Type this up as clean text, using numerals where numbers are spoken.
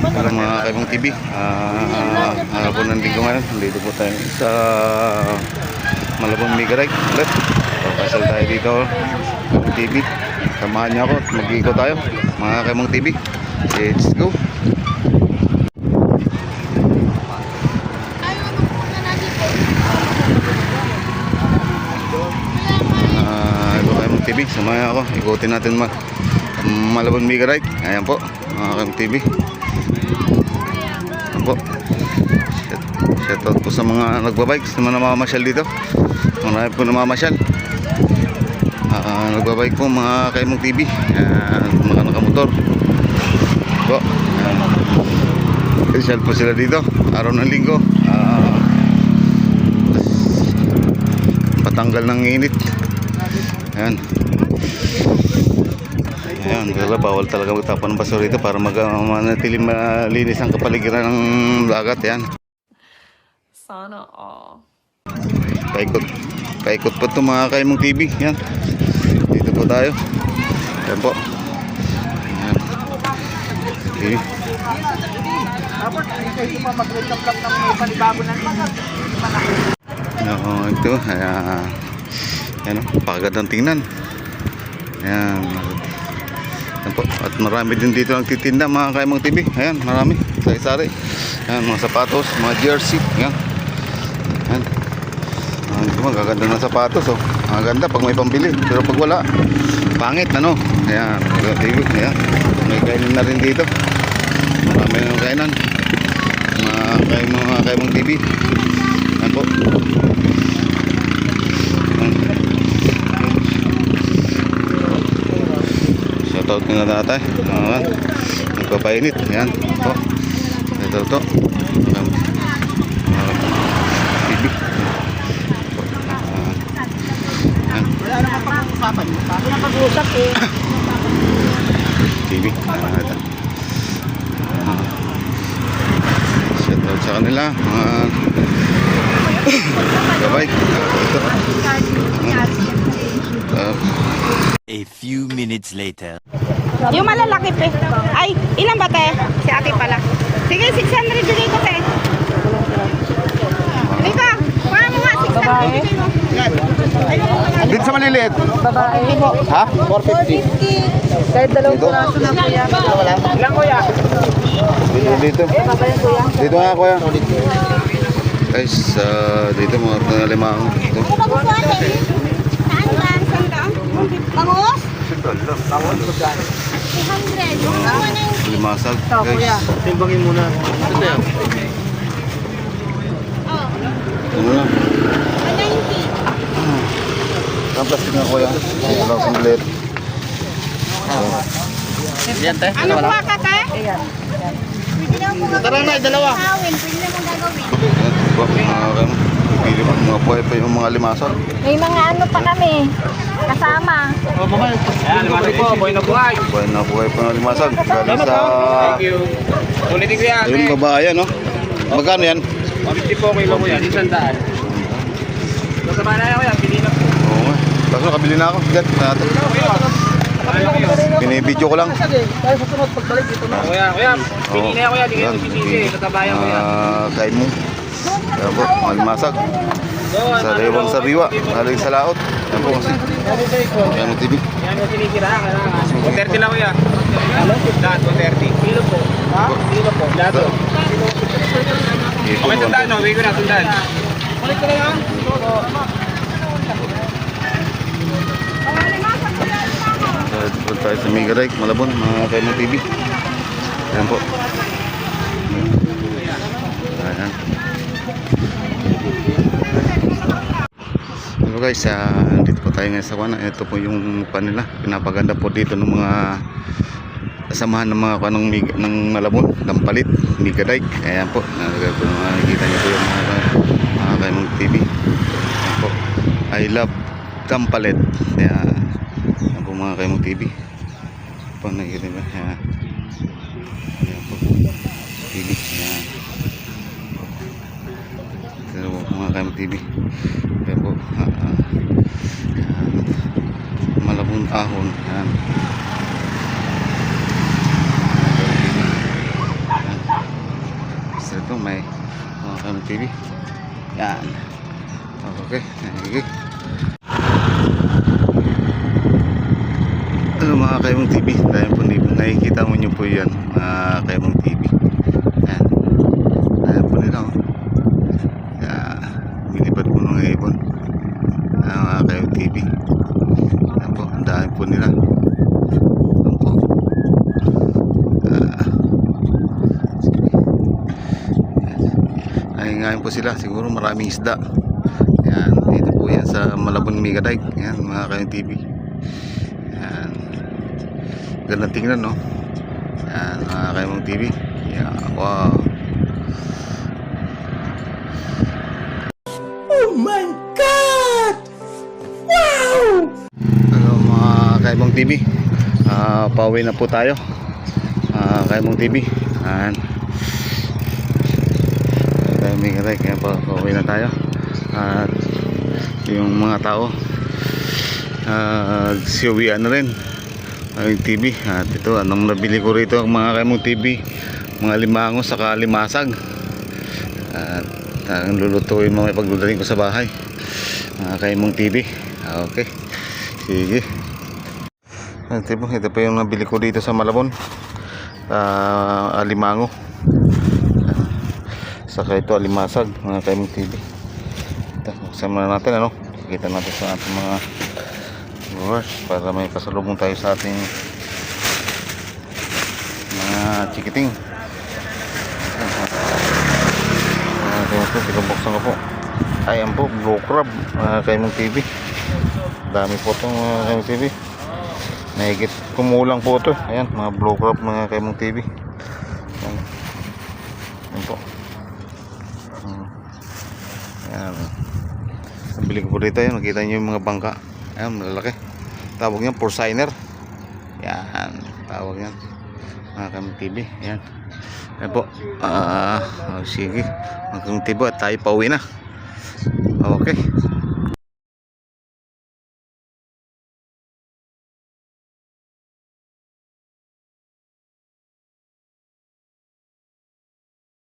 Hello mga Kaimong TV. Hapon ng linggo ngayon. Dito po tayo sa Malabon Mega Ride ulit. Papasal tayo dito Kaimong TV. Samahan niyo ako at mag-ikot tayo mga Kaimong TV. Let's go. Hello Kaimong TV. Samahan niyo ako. Ikutin natin Malabon Mega Ride. Ayan po mga Kaimong TV. Po. Shout out po sa mga nagbabike, sa mga namamasyal dito. Marami po namamasyal. Nagbabike po mga Kaimong TV. Mga nakamotor po. Special po sila dito araw ng linggo. Patanggal ng init. Ayan. Ayan, bawal talaga magtapon ng basura dito para manatili malinis ang kapaligiran ng dagat. Yan. Sana all. Paikot po ito mga Kaimong TV. Yan. Dito po tayo. Yan po. Yan. Okay. Ito. Yan. Pagandang tingnan. Yan. At marami din dito nagtitinda mga Kaimong TV. Ayan, marami. Sari-sari. Ayan, mga sapatos, mga jersey. Ayan. Ayan. Magaganda ng sapatos. Oh. Maganda pag may pambili. Pero pag wala, pangit. Ano? Ayan. Ayan. May kainan na rin dito. Marami ng kainan. Mga Kaimong TV. Ayan po. Shoutout nga tatay. Nagpapainit. Yan. Ito. Ito. TV. Wala naman pag-uusapan. Paano na pag-uusap eh? TV. Shoutout sa kanila. Bye-bye. Ito. A few minutes later. Yung malalaki pe. Ay, ilan ba te? Si ate pala. Sige, 600 bigay ko te. Lika, kuha mo nga 600 bigay mo. Dito sa maliliit. Babae. Ha? 450. Kahit dalawang puraso na kuya. Ilang kuya? Dito. Dito nga kuya. Guys, dito mga limang. Ito. Bangus? Bangus? 300. Limasag. Ito kuya. Timbangin muna. Ito yan. Ano na? 190. Ang plastic nga kuya. Wala akong maliit. Yan te. Ano kuha ka te? Ayan. Pwede na mo Tara na, dalawa. Pwede na mo gagawin. Ayan, po, pili pa mga buhay pa yung mga limasag. May mga ano pa kami. Kasama. Oh, mamay. Ayan, limasag po. Boy na buhay. Buhay pa ng limasag. Galing sa... Thank you. Ulitin ko yan. Ayun, babae, no? Magkano yan? 150 po kilo ko yan. Isang daan. Masama na yan kuya. Pili na po. Oo nga. Kaso nakabili na ako. Diyan, natin. Binibidyo ko lang. Tayo sa sunod pagbalik dito na. Kuya, pili na yan kuya. Di kayo sisisi. Katabayan ko yan. Kain mo. Ayan po, mga limasag. Sa rewang sariwa. Haling sa laot. Ayan po kasi. Ayan mo TV. Yan yung sinisira. 230 lang kuya. Lahat 230. Kilo po. Ha? Kilo po. Lahat po. Okay, tundaan no. Uwi ko na, tundaan. Balik ka na yan. Dito tayo sa Mega Ride, Malabon, mga Kaimong TV. Ayan po. Ayan. Hello guys, dito po tayo ngayon sa Kuana. Ito po yung panila. Pinapaganda po dito ng mga kasamahan ng mga kanong ng Malabon, Dampalit, Mega Ride. Ayan po. Nakikita niyo po yung mga Kaimong TV. Ayan po. I love Dampalit. Ayan. Ayan po mga Kaimong TV. Po nakikita niyo. Ayan. Ayan po. TV. Ayan. Ito po mga Kaimong TV. Ayan po. Malabon ahon. Ayan. TV. Yan. Okay. Okay. Ano mga Kaimong TV, dahil po nakikita mo nyo po yan, mga Kaimong TV. Yan. Dahil po nila, oh. Yan. Binipad po ng ibon. Yan, mga Kaimong TV. Yan po, dahil po nila. Yan po. Ngayon po sila, siguro maraming isda. Yan, dito po yan sa Malabon Megadike. Yan, mga Kaimong TV. Yan. Gandang tingnan, no? Yan, mga Kaimong TV. Yan, wow. Oh my God! Wow! Hello mga Kaimong TV. Pauwi na po tayo. Kaimong TV. Yan. Kaya pauwi na tayo. At yung mga tao siuwian na rin ang TV. At ito, anong nabili ko rito mga Kaimong TV, mga limango saka limasag. At ang lulutuin mo, ipagdadaling ko sa bahay mga Kaimong TV. Okay, sige. Ito po yung nabili ko dito sa Malabon, limango saka ito alimasag mga Kaimong TV. Ito, buksan muna natin, ano, kita natin sa ating mga viewers para may pasalubong tayo sa ating mga chikiting. Ito, pinabuksan ko po. Ayan po, blue crab mga Kaimong TV. Dami po itong mga Kaimong TV. Nahigit kumulang po ito. Ayan, mga blue crab mga Kaimong TV. Ayan po. Ayan. Nabili ko po dito. Ayan, nakita nyo yung mga bangka. Ayan, malalaki. Tawag yan, porciner. Yan, tawag yan mga Kaimong TV. Ayan. Ayan po. Sige mga Kaimong TV, at tayo pauwi na. Okay.